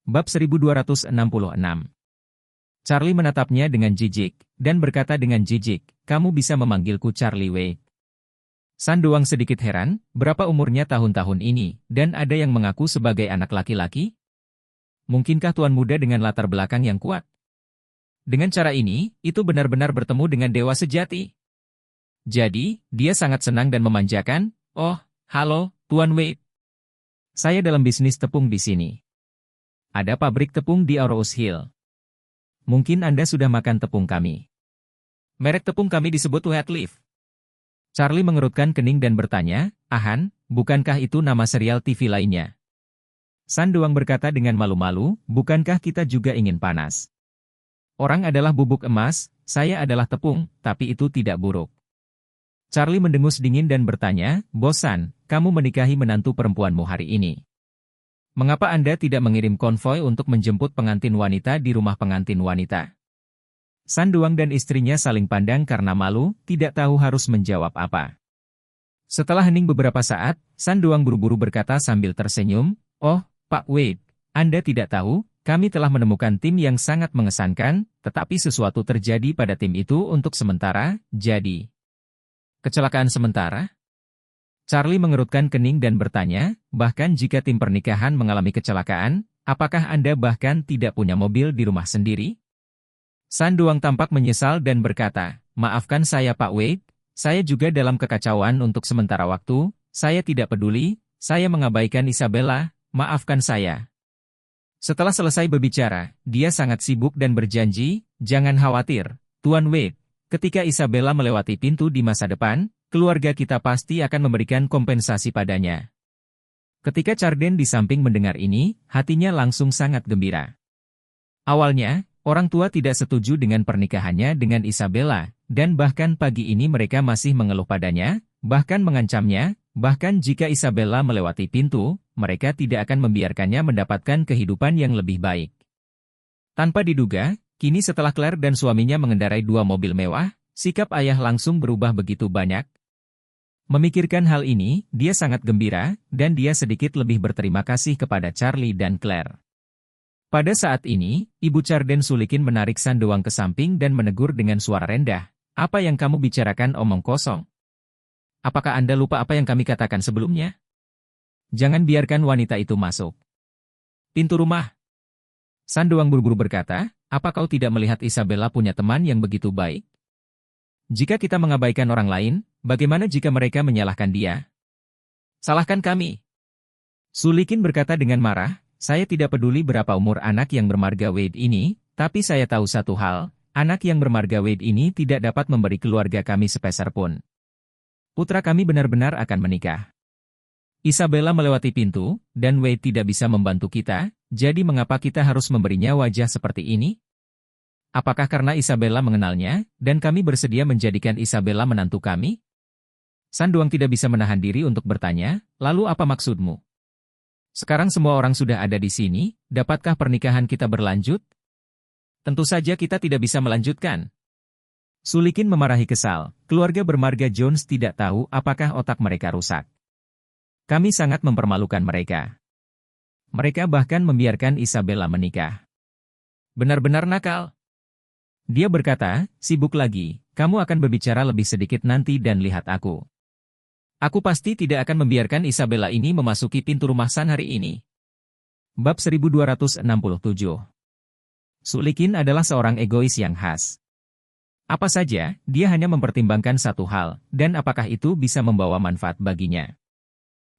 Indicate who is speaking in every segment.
Speaker 1: Bab 1266. Charlie menatapnya dengan jijik, dan berkata dengan jijik, "Kamu bisa memanggilku Charlie Wade." San Doang sedikit heran, berapa umurnya tahun-tahun ini, dan ada yang mengaku sebagai anak laki-laki? Mungkinkah tuan muda dengan latar belakang yang kuat? Dengan cara ini, itu benar-benar bertemu dengan dewa sejati. Jadi, dia sangat senang dan memanjakan, "Oh, halo, Tuan Wade. Saya dalam bisnis tepung di sini. Ada pabrik tepung di Arrows Hill. Mungkin Anda sudah makan tepung kami. Merek tepung kami disebut Wheat Leaf." Charlie mengerutkan kening dan bertanya, "Ahan, bukankah itu nama serial TV lainnya?" San Doang berkata dengan malu-malu, "Bukankah kita juga ingin panas? Orang adalah bubuk emas, saya adalah tepung, tapi itu tidak buruk." Charlie mendengus dingin dan bertanya, "Bosan, kamu menikahi menantu perempuanmu hari ini. Mengapa Anda tidak mengirim konvoi untuk menjemput pengantin wanita di rumah pengantin wanita?" San Doang dan istrinya saling pandang karena malu, tidak tahu harus menjawab apa. Setelah hening beberapa saat, San Doang buru-buru berkata sambil tersenyum, "Oh, Pak Wade, Anda tidak tahu, kami telah menemukan tim yang sangat mengesankan, tetapi sesuatu terjadi pada tim itu untuk sementara, jadi." "Kecelakaan sementara?" Charlie mengerutkan kening dan bertanya, "Bahkan jika tim pernikahan mengalami kecelakaan, apakah Anda bahkan tidak punya mobil di rumah sendiri?" San Doang tampak menyesal dan berkata, "Maafkan saya Pak Wade, saya juga dalam kekacauan untuk sementara waktu, saya tidak peduli, saya mengabaikan Isabella, maafkan saya." Setelah selesai berbicara, dia sangat sibuk dan berjanji, "Jangan khawatir, Tuan Wade, ketika Isabella melewati pintu di masa depan, keluarga kita pasti akan memberikan kompensasi padanya." Ketika Charden di samping mendengar ini, hatinya langsung sangat gembira. Awalnya, orang tua tidak setuju dengan pernikahannya dengan Isabella, dan bahkan pagi ini mereka masih mengeluh padanya, bahkan mengancamnya, bahkan jika Isabella melewati pintu, mereka tidak akan membiarkannya mendapatkan kehidupan yang lebih baik. Tanpa diduga, kini setelah Claire dan suaminya mengendarai dua mobil mewah, sikap ayah langsung berubah begitu banyak. Memikirkan hal ini, dia sangat gembira, dan dia sedikit lebih berterima kasih kepada Charlie dan Claire. Pada saat ini, Ibu Charden Sulikin menarik San Doang ke samping dan menegur dengan suara rendah, "Apa yang kamu bicarakan omong kosong? Apakah Anda lupa apa yang kami katakan sebelumnya? Jangan biarkan wanita itu masuk pintu rumah." San Doang buru-buru berkata, "Apa kau tidak melihat Isabella punya teman yang begitu baik? Jika kita mengabaikan orang lain, bagaimana jika mereka menyalahkan dia? Salahkan kami." Sulikin berkata dengan marah, "Saya tidak peduli berapa umur anak yang bermarga Wade ini, tapi saya tahu satu hal, anak yang bermarga Wade ini tidak dapat memberi keluarga kami sepeser pun. Putra kami benar-benar akan menikah. Isabella melewati pintu, dan Wade tidak bisa membantu kita, jadi mengapa kita harus memberinya wajah seperti ini? Apakah karena Isabella mengenalnya, dan kami bersedia menjadikan Isabella menantu kami?" San Doang tidak bisa menahan diri untuk bertanya, "Lalu apa maksudmu? Sekarang semua orang sudah ada di sini, dapatkah pernikahan kita berlanjut?" "Tentu saja kita tidak bisa melanjutkan." Sulikin memarahi kesal, keluarga bermarga Jones tidak tahu apakah otak mereka rusak. Kami sangat mempermalukan mereka. Mereka bahkan membiarkan Isabella menikah. Benar-benar nakal. Dia berkata, "Sibuk lagi, kamu akan berbicara lebih sedikit nanti dan lihat aku. Aku pasti tidak akan membiarkan Isabella ini memasuki pintu rumah San hari ini." Bab 1267. Sulikin adalah seorang egois yang khas. Apa saja, dia hanya mempertimbangkan satu hal, dan apakah itu bisa membawa manfaat baginya.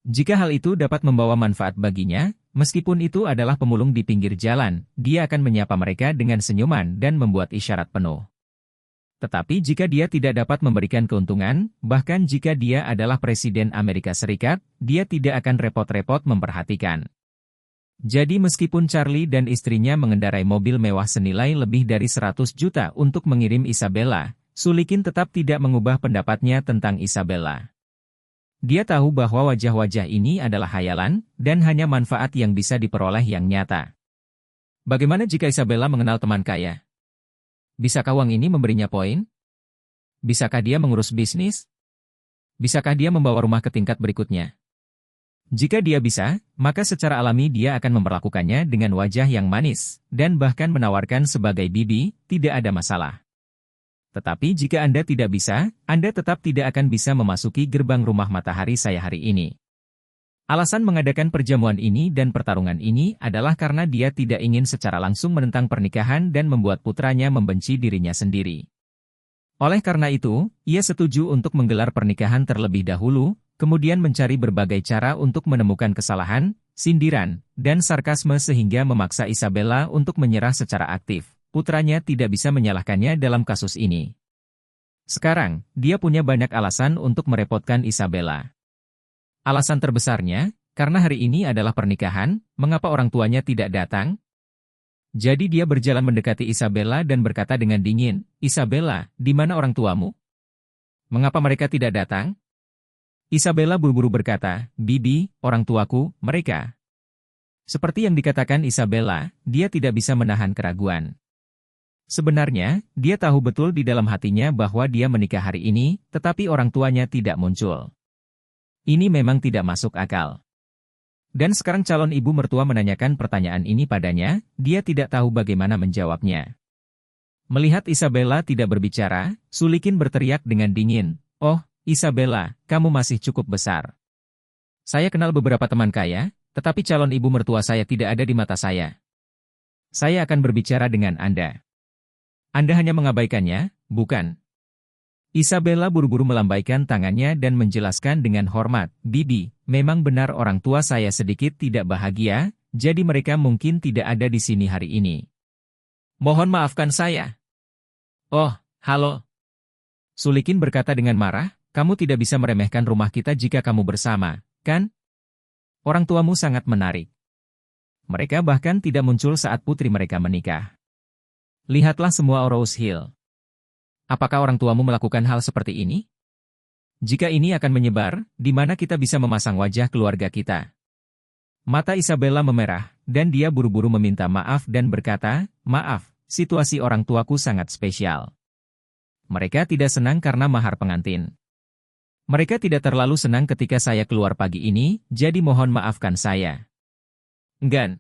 Speaker 1: Jika hal itu dapat membawa manfaat baginya, meskipun itu adalah pemulung di pinggir jalan, dia akan menyapa mereka dengan senyuman dan membuat isyarat penuh. Tetapi jika dia tidak dapat memberikan keuntungan, bahkan jika dia adalah Presiden Amerika Serikat, dia tidak akan repot-repot memperhatikan. Jadi meskipun Charlie dan istrinya mengendarai mobil mewah senilai lebih dari 100 juta untuk mengirim Isabella, Sulikin tetap tidak mengubah pendapatnya tentang Isabella. Dia tahu bahwa wajah-wajah ini adalah hayalan, dan hanya manfaat yang bisa diperoleh yang nyata. Bagaimana jika Isabella mengenal teman kaya? Bisakah uang ini memberinya poin? Bisakah dia mengurus bisnis? Bisakah dia membawa rumah ke tingkat berikutnya? Jika dia bisa, maka secara alami dia akan memperlakukannya dengan wajah yang manis, dan bahkan menawarkan sebagai bibi, tidak ada masalah. Tetapi jika Anda tidak bisa, Anda tetap tidak akan bisa memasuki gerbang rumah matahari saya hari ini. Alasan mengadakan perjamuan ini dan pertarungan ini adalah karena dia tidak ingin secara langsung menentang pernikahan dan membuat putranya membenci dirinya sendiri. Oleh karena itu, ia setuju untuk menggelar pernikahan terlebih dahulu, kemudian mencari berbagai cara untuk menemukan kesalahan, sindiran, dan sarkasme sehingga memaksa Isabella untuk menyerah secara aktif. Putranya tidak bisa menyalahkannya dalam kasus ini. Sekarang, dia punya banyak alasan untuk merepotkan Isabella. Alasan terbesarnya, karena hari ini adalah pernikahan, mengapa orang tuanya tidak datang? Jadi dia berjalan mendekati Isabella dan berkata dengan dingin, "Isabella, di mana orang tuamu? Mengapa mereka tidak datang?" Isabella buru-buru berkata, "Bibi, orang tuaku, mereka." Seperti yang dikatakan Isabella, dia tidak bisa menahan keraguan. Sebenarnya, dia tahu betul di dalam hatinya bahwa dia menikah hari ini, tetapi orang tuanya tidak muncul. Ini memang tidak masuk akal. Dan sekarang calon ibu mertua menanyakan pertanyaan ini padanya, dia tidak tahu bagaimana menjawabnya. Melihat Isabella tidak berbicara, Sulikin berteriak dengan dingin, "Oh, Isabella, kamu masih cukup besar. Saya kenal beberapa teman kaya, tetapi calon ibu mertua saya tidak ada di mata saya. Saya akan berbicara dengan Anda. Anda hanya mengabaikannya, bukan?" Isabella buru-buru melambaikan tangannya dan menjelaskan dengan hormat, "Bibi, memang benar orang tua saya sedikit tidak bahagia, jadi mereka mungkin tidak ada di sini hari ini. Mohon maafkan saya." "Oh, halo." Sulikin berkata dengan marah, "Kamu tidak bisa meremehkan rumah kita jika kamu bersama, kan? Orang tuamu sangat menarik. Mereka bahkan tidak muncul saat putri mereka menikah. Lihatlah semua Rose Hill. Apakah orang tuamu melakukan hal seperti ini? Jika ini akan menyebar, di mana kita bisa memasang wajah keluarga kita?" Mata Isabella memerah, dan dia buru-buru meminta maaf dan berkata, "Maaf, situasi orang tuaku sangat spesial. Mereka tidak senang karena mahar pengantin. Mereka tidak terlalu senang ketika saya keluar pagi ini, jadi mohon maafkan saya." "Enggan."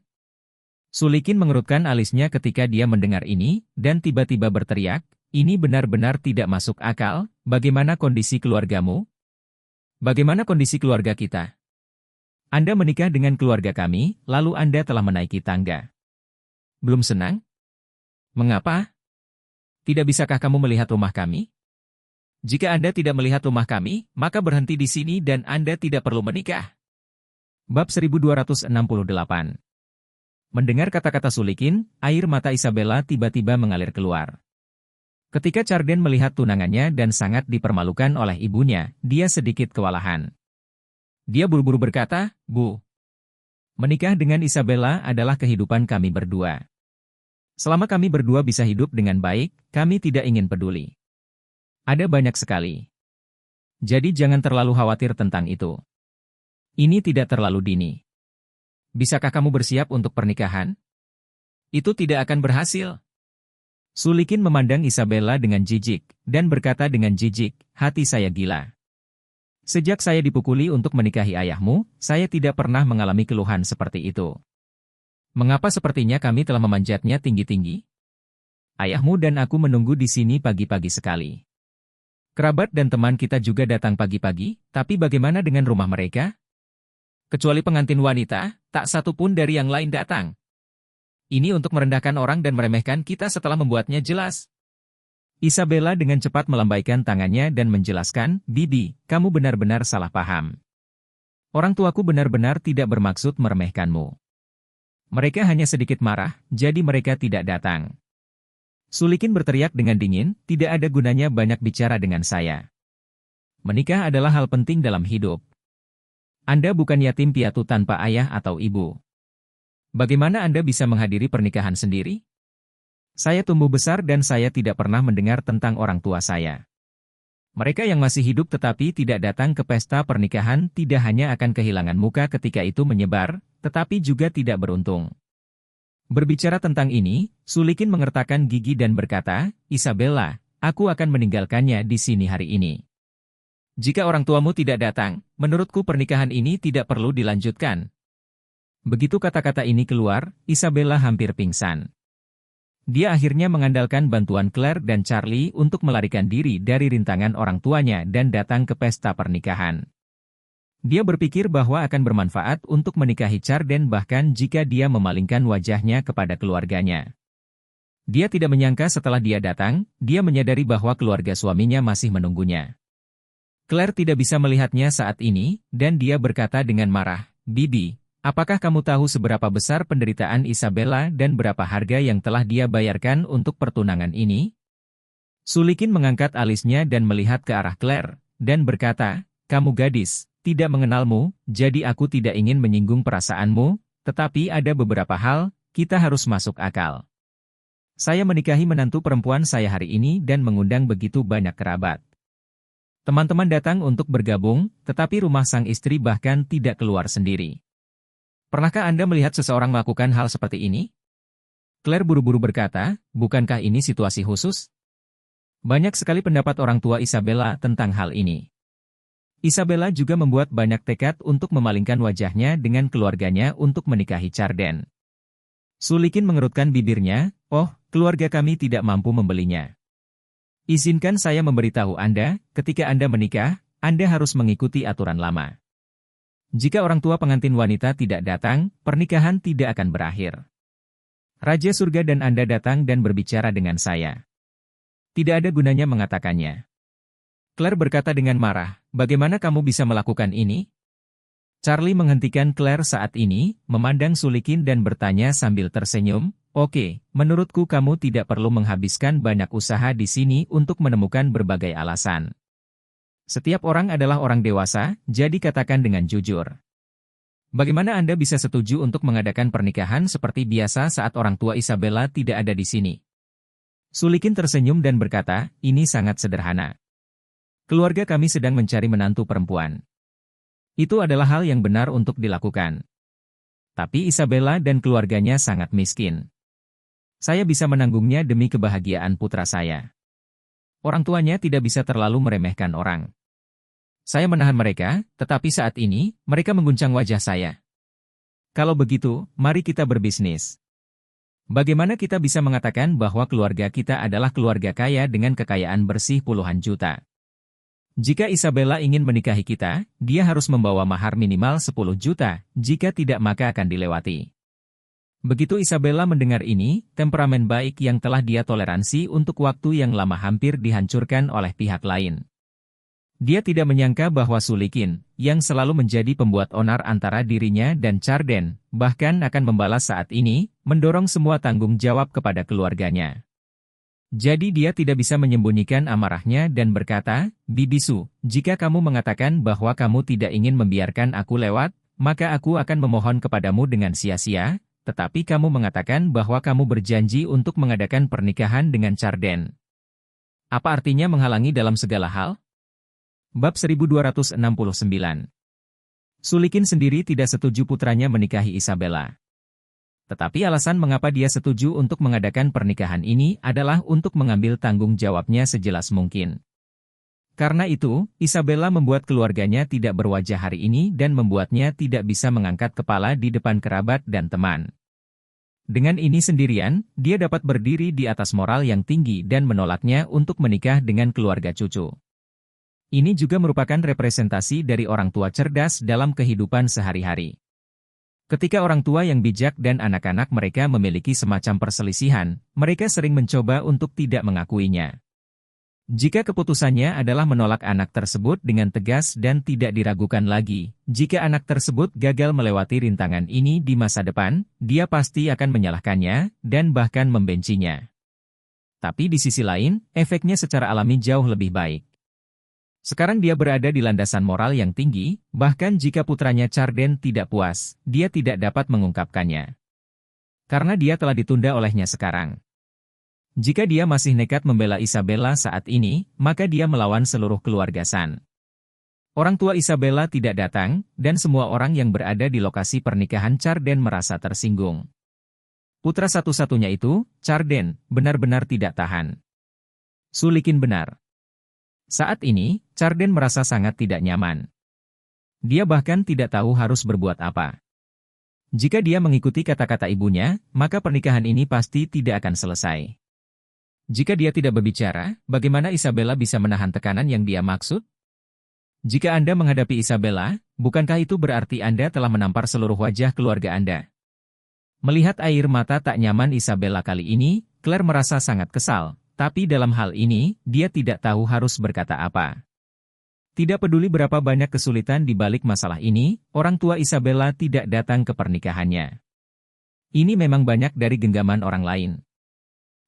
Speaker 1: Sulikin mengerutkan alisnya ketika dia mendengar ini, dan tiba-tiba berteriak, "Ini benar-benar tidak masuk akal, bagaimana kondisi keluargamu? Bagaimana kondisi keluarga kita? Anda menikah dengan keluarga kami, lalu Anda telah menaiki tangga. Belum senang? Mengapa? Tidak bisakah kamu melihat rumah kami? Jika Anda tidak melihat rumah kami, maka berhenti di sini dan Anda tidak perlu menikah." Bab 1268. Mendengar kata-kata Sulikin, air mata Isabella tiba-tiba mengalir keluar. Ketika Carden melihat tunangannya dan sangat dipermalukan oleh ibunya, dia sedikit kewalahan. Dia buru-buru berkata, "Bu, menikah dengan Isabella adalah kehidupan kami berdua. Selama kami berdua bisa hidup dengan baik, kami tidak ingin peduli. Ada banyak sekali. Jadi jangan terlalu khawatir tentang itu. Ini tidak terlalu dini. Bisakah kamu bersiap untuk pernikahan? Itu tidak akan berhasil." Sulikin memandang Isabella dengan jijik, dan berkata dengan jijik, "Hati saya gila. Sejak saya dipukuli untuk menikahi ayahmu, saya tidak pernah mengalami keluhan seperti itu. Mengapa sepertinya kami telah memanjatnya tinggi-tinggi? Ayahmu dan aku menunggu di sini pagi-pagi sekali. Kerabat dan teman kita juga datang pagi-pagi, tapi bagaimana dengan rumah mereka? Kecuali pengantin wanita, tak satu pun dari yang lain datang. Ini untuk merendahkan orang dan meremehkan kita setelah membuatnya jelas." Isabella dengan cepat melambaikan tangannya dan menjelaskan, "Bibi, kamu benar-benar salah paham. Orang tuaku benar-benar tidak bermaksud meremehkanmu. Mereka hanya sedikit marah, jadi mereka tidak datang." Sulikin berteriak dengan dingin, "Tidak ada gunanya banyak bicara dengan saya. Menikah adalah hal penting dalam hidup. Anda bukan yatim piatu tanpa ayah atau ibu. Bagaimana Anda bisa menghadiri pernikahan sendiri? Saya tumbuh besar dan saya tidak pernah mendengar tentang orang tua saya. Mereka yang masih hidup tetapi tidak datang ke pesta pernikahan tidak hanya akan kehilangan muka ketika itu menyebar, tetapi juga tidak beruntung." Berbicara tentang ini, Sulikin mengertakkan gigi dan berkata, "Isabella, aku akan meninggalkannya di sini hari ini. Jika orang tuamu tidak datang, menurutku pernikahan ini tidak perlu dilanjutkan. Begitu kata-kata ini keluar, Isabella hampir pingsan. Dia akhirnya mengandalkan bantuan Claire dan Charlie untuk melarikan diri dari rintangan orang tuanya dan datang ke pesta pernikahan. Dia berpikir bahwa akan bermanfaat untuk menikahi Charden bahkan jika dia memalingkan wajahnya kepada keluarganya. Dia tidak menyangka setelah dia datang, dia menyadari bahwa keluarga suaminya masih menunggunya. Claire tidak bisa melihatnya saat ini, dan dia berkata dengan marah, "Bibi, apakah kamu tahu seberapa besar penderitaan Isabella dan berapa harga yang telah dia bayarkan untuk pertunangan ini?" Sulikin mengangkat alisnya dan melihat ke arah Claire, dan berkata, "Kamu gadis, tidak mengenalmu, jadi aku tidak ingin menyinggung perasaanmu, tetapi ada beberapa hal, kita harus masuk akal. Saya menikahi menantu perempuan saya hari ini dan mengundang begitu banyak kerabat. Teman-teman datang untuk bergabung, tetapi rumah sang istri bahkan tidak keluar sendiri. Pernahkah Anda melihat seseorang melakukan hal seperti ini?" Claire buru-buru berkata, "Bukankah ini situasi khusus?" Banyak sekali pendapat orang tua Isabella tentang hal ini. Isabella juga membuat banyak tekad untuk memalingkan wajahnya dengan keluarganya untuk menikahi Charden. Sulikin mengerutkan bibirnya, "Oh, keluarga kami tidak mampu membelinya. Izinkan saya memberitahu Anda, ketika Anda menikah, Anda harus mengikuti aturan lama. Jika orang tua pengantin wanita tidak datang, pernikahan tidak akan berakhir. Raja Surga dan Anda datang dan berbicara dengan saya. Tidak ada gunanya mengatakannya." Claire berkata dengan marah, "Bagaimana kamu bisa melakukan ini?" Charlie menghentikan Claire saat ini, memandang Sulikin dan bertanya sambil tersenyum, "Oke, menurutku kamu tidak perlu menghabiskan banyak usaha di sini untuk menemukan berbagai alasan. Setiap orang adalah orang dewasa, jadi katakan dengan jujur. Bagaimana Anda bisa setuju untuk mengadakan pernikahan seperti biasa saat orang tua Isabella tidak ada di sini?" Sulikin tersenyum dan berkata, "Ini sangat sederhana. Keluarga kami sedang mencari menantu perempuan. Itu adalah hal yang benar untuk dilakukan. Tapi Isabella dan keluarganya sangat miskin. Saya bisa menanggungnya demi kebahagiaan putra saya. Orang tuanya tidak bisa terlalu meremehkan orang. Saya menahan mereka, tetapi saat ini, mereka mengguncang wajah saya. Kalau begitu, mari kita berbisnis. Bagaimana kita bisa mengatakan bahwa keluarga kita adalah keluarga kaya dengan kekayaan bersih puluhan juta? Jika Isabella ingin menikahi kita, dia harus membawa mahar minimal 10 juta, jika tidak maka akan dilewati." Begitu Isabella mendengar ini, temperamen baik yang telah dia toleransi untuk waktu yang lama hampir dihancurkan oleh pihak lain. Dia tidak menyangka bahwa Sulikin, yang selalu menjadi pembuat onar antara dirinya dan Charden, bahkan akan membalas saat ini, mendorong semua tanggung jawab kepada keluarganya. Jadi dia tidak bisa menyembunyikan amarahnya dan berkata, "Bibi Su, jika kamu mengatakan bahwa kamu tidak ingin membiarkan aku lewat, maka aku akan memohon kepadamu dengan sia-sia, tetapi kamu mengatakan bahwa kamu berjanji untuk mengadakan pernikahan dengan Charden. Apa artinya menghalangi dalam segala hal?" Bab 1269. Sulikin sendiri tidak setuju putranya menikahi Isabella. Tetapi alasan mengapa dia setuju untuk mengadakan pernikahan ini adalah untuk mengambil tanggung jawabnya sejelas mungkin. Karena itu, Isabella membuat keluarganya tidak berwajah hari ini dan membuatnya tidak bisa mengangkat kepala di depan kerabat dan teman. Dengan ini sendirian, dia dapat berdiri di atas moral yang tinggi dan menolaknya untuk menikah dengan keluarga cucu. Ini juga merupakan representasi dari orang tua cerdas dalam kehidupan sehari-hari. Ketika orang tua yang bijak dan anak-anak mereka memiliki semacam perselisihan, mereka sering mencoba untuk tidak mengakuinya. Jika keputusannya adalah menolak anak tersebut dengan tegas dan tidak diragukan lagi, jika anak tersebut gagal melewati rintangan ini di masa depan, dia pasti akan menyalahkannya dan bahkan membencinya. Tapi di sisi lain, efeknya secara alami jauh lebih baik. Sekarang dia berada di landasan moral yang tinggi, bahkan jika putranya Charden tidak puas, dia tidak dapat mengungkapkannya. Karena dia telah ditunda olehnya sekarang. Jika dia masih nekat membela Isabella saat ini, maka dia melawan seluruh keluarga San. Orang tua Isabella tidak datang, dan semua orang yang berada di lokasi pernikahan Charden merasa tersinggung. Putra satu-satunya itu, Charden, benar-benar tidak tahan. Sulikin benar. Saat ini, Charden merasa sangat tidak nyaman. Dia bahkan tidak tahu harus berbuat apa. Jika dia mengikuti kata-kata ibunya, maka pernikahan ini pasti tidak akan selesai. Jika dia tidak berbicara, bagaimana Isabella bisa menahan tekanan yang dia maksud? Jika Anda menghadapi Isabella, bukankah itu berarti Anda telah menampar seluruh wajah keluarga Anda? Melihat air mata tak nyaman Isabella kali ini, Claire merasa sangat kesal, tapi dalam hal ini, dia tidak tahu harus berkata apa. Tidak peduli berapa banyak kesulitan di balik masalah ini, orang tua Isabella tidak datang ke pernikahannya. Ini memang banyak dari genggaman orang lain.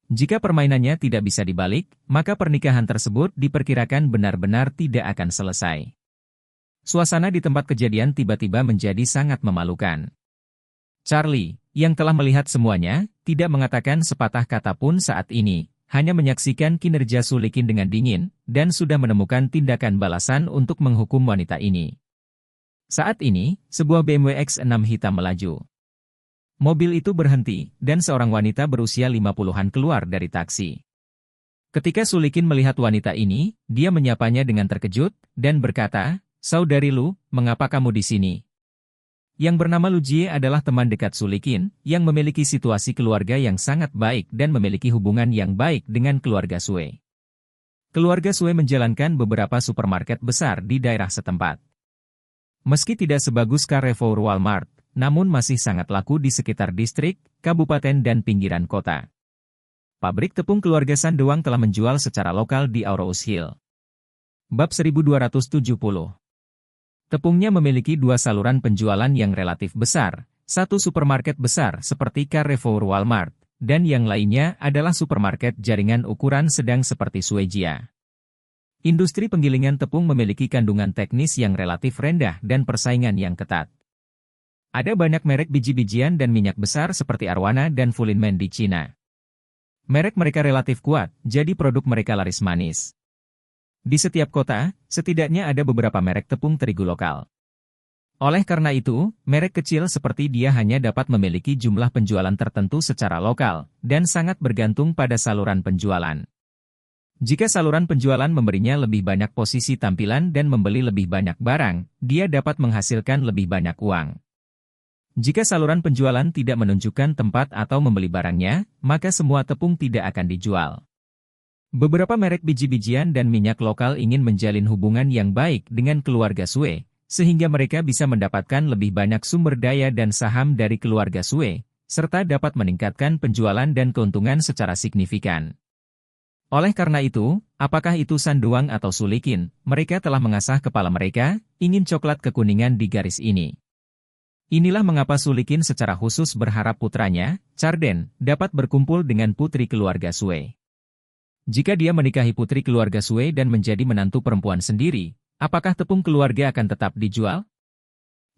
Speaker 1: Jika permainannya tidak bisa dibalik, maka pernikahan tersebut diperkirakan benar-benar tidak akan selesai. Suasana di tempat kejadian tiba-tiba menjadi sangat memalukan. Charlie, yang telah melihat semuanya, tidak mengatakan sepatah kata pun saat ini, hanya menyaksikan kinerja Sulikin dengan dingin, dan sudah menemukan tindakan balasan untuk menghukum wanita ini. Saat ini, sebuah BMW X6 hitam melaju. Mobil itu berhenti, dan seorang wanita berusia 50-an keluar dari taksi. Ketika Sulikin melihat wanita ini, dia menyapanya dengan terkejut, dan berkata, "Saudari Lu, mengapa kamu di sini?" Yang bernama Lu Jie adalah teman dekat Sulikin, yang memiliki situasi keluarga yang sangat baik dan memiliki hubungan yang baik dengan keluarga Sue. Keluarga Sue menjalankan beberapa supermarket besar di daerah setempat. Meski tidak sebagus Carrefour Walmart, namun masih sangat laku di sekitar distrik, kabupaten dan pinggiran kota. Pabrik tepung keluarga Sandoang telah menjual secara lokal di Aurous Hill. Bab 1270. Tepungnya memiliki dua saluran penjualan yang relatif besar, satu supermarket besar seperti Carrefour Walmart, dan yang lainnya adalah supermarket jaringan ukuran sedang seperti Suejia. Industri penggilingan tepung memiliki kandungan teknis yang relatif rendah dan persaingan yang ketat. Ada banyak merek biji-bijian dan minyak besar seperti Arwana dan Fulinmen di Cina. Merek mereka relatif kuat, jadi produk mereka laris manis. Di setiap kota, setidaknya ada beberapa merek tepung terigu lokal. Oleh karena itu, merek kecil seperti dia hanya dapat memiliki jumlah penjualan tertentu secara lokal, dan sangat bergantung pada saluran penjualan. Jika saluran penjualan memberinya lebih banyak posisi tampilan dan membeli lebih banyak barang, dia dapat menghasilkan lebih banyak uang. Jika saluran penjualan tidak menunjukkan tempat atau membeli barangnya, maka semua tepung tidak akan dijual. Beberapa merek biji-bijian dan minyak lokal ingin menjalin hubungan yang baik dengan keluarga Sue, sehingga mereka bisa mendapatkan lebih banyak sumber daya dan saham dari keluarga Sue, serta dapat meningkatkan penjualan dan keuntungan secara signifikan. Oleh karena itu, apakah itu Sandoang atau Sulikin, mereka telah mengasah kepala mereka, ingin coklat kekuningan di garis ini. Inilah mengapa Sulikin secara khusus berharap putranya, Charden, dapat berkumpul dengan putri keluarga Sue. Jika dia menikahi putri keluarga Sue dan menjadi menantu perempuan sendiri, apakah tepung keluarga akan tetap dijual?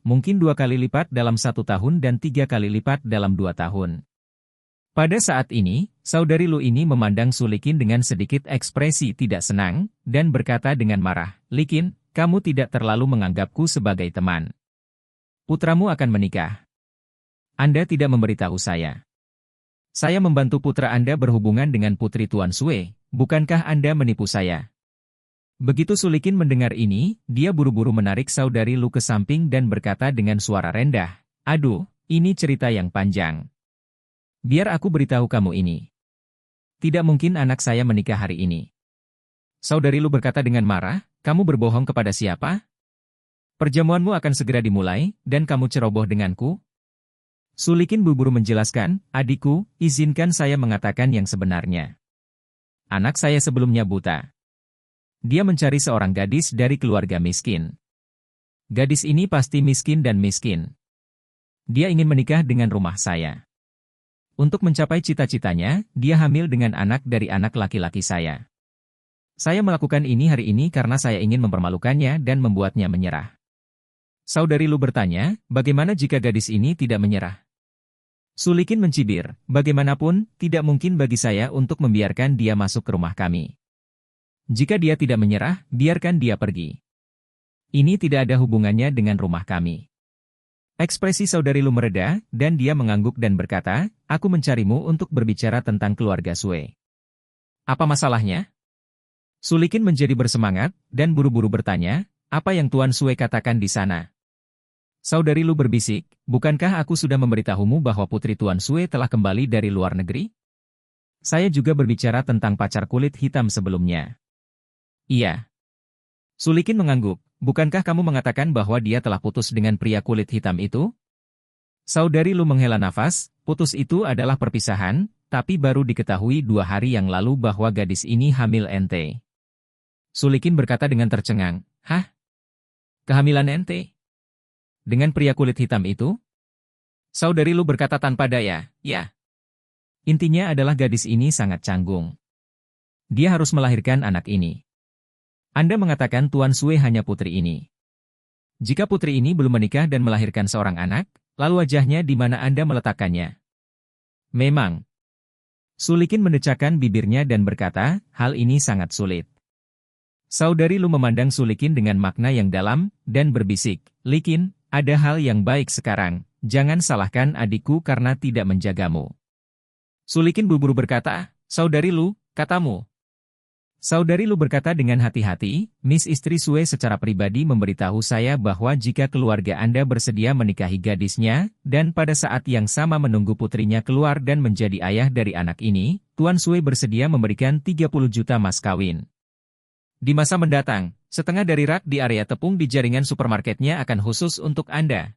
Speaker 1: Mungkin 2 kali lipat dalam 1 tahun dan 3 kali lipat dalam 2 tahun. Pada saat ini, saudari Lu ini memandang Sulikin dengan sedikit ekspresi tidak senang, dan berkata dengan marah, "Likin, kamu tidak terlalu menganggapku sebagai teman. Putramu akan menikah. Anda tidak memberitahu saya. Saya membantu putra Anda berhubungan dengan putri Tuan Sue, bukankah Anda menipu saya?" Begitu Sulikin mendengar ini, dia buru-buru menarik saudari Lu ke samping dan berkata dengan suara rendah, "Aduh, ini cerita yang panjang. Biar aku beritahu kamu ini. Tidak mungkin anak saya menikah hari ini." Saudari Lu berkata dengan marah, "Kamu berbohong kepada siapa? Perjamuanmu akan segera dimulai, dan kamu ceroboh denganku?" Sulikin buru-buru menjelaskan, "Adikku, izinkan saya mengatakan yang sebenarnya. Anak saya sebelumnya buta. Dia mencari seorang gadis dari keluarga miskin. Gadis ini pasti miskin dan miskin. Dia ingin menikah dengan rumah saya. Untuk mencapai cita-citanya, dia hamil dengan anak dari anak laki-laki saya. Saya melakukan ini hari ini karena saya ingin mempermalukannya dan membuatnya menyerah." Saudari Lu bertanya, "Bagaimana jika gadis ini tidak menyerah?" Sulikin mencibir, "Bagaimanapun, tidak mungkin bagi saya untuk membiarkan dia masuk ke rumah kami. Jika dia tidak menyerah, biarkan dia pergi. Ini tidak ada hubungannya dengan rumah kami." Ekspresi saudari Lu mereda, dan dia mengangguk dan berkata, "Aku mencarimu untuk berbicara tentang keluarga Sue. Apa masalahnya?" Sulikin menjadi bersemangat, dan buru-buru bertanya, apa yang Tuan Sue katakan di sana? Saudari Lu berbisik, bukankah aku sudah memberitahumu bahwa putri Tuan Sue telah kembali dari luar negeri? Saya juga berbicara tentang pacar kulit hitam sebelumnya. Iya. Sulikin mengangguk, bukankah kamu mengatakan bahwa dia telah putus dengan pria kulit hitam itu? Saudari Lu menghela nafas, putus itu adalah perpisahan, tapi baru diketahui 2 hari yang lalu bahwa gadis ini hamil ente. Sulikin berkata dengan tercengang, hah? Kehamilan ente? Dengan pria kulit hitam itu? Saudari Lu berkata tanpa daya, ya. Intinya adalah gadis ini sangat canggung. Dia harus melahirkan anak ini. Anda mengatakan Tuan Sue hanya putri ini. Jika putri ini belum menikah dan melahirkan seorang anak, lalu wajahnya di mana Anda meletakkannya? Memang. Sulikin mendecakkan bibirnya dan berkata, hal ini sangat sulit. Saudari Lu memandang Sulikin dengan makna yang dalam, dan berbisik, Likin, ada hal yang baik sekarang, jangan salahkan adikku karena tidak menjagamu. Sulikin buru-buru berkata, Saudari Lu, katamu. Saudari Lu berkata dengan hati-hati, Miss istri Sue secara pribadi memberitahu saya bahwa jika keluarga Anda bersedia menikahi gadisnya, dan pada saat yang sama menunggu putrinya keluar dan menjadi ayah dari anak ini, Tuan Sue bersedia memberikan 30 juta mas kawin. Di masa mendatang, setengah dari rak di area tepung di jaringan supermarketnya akan khusus untuk Anda.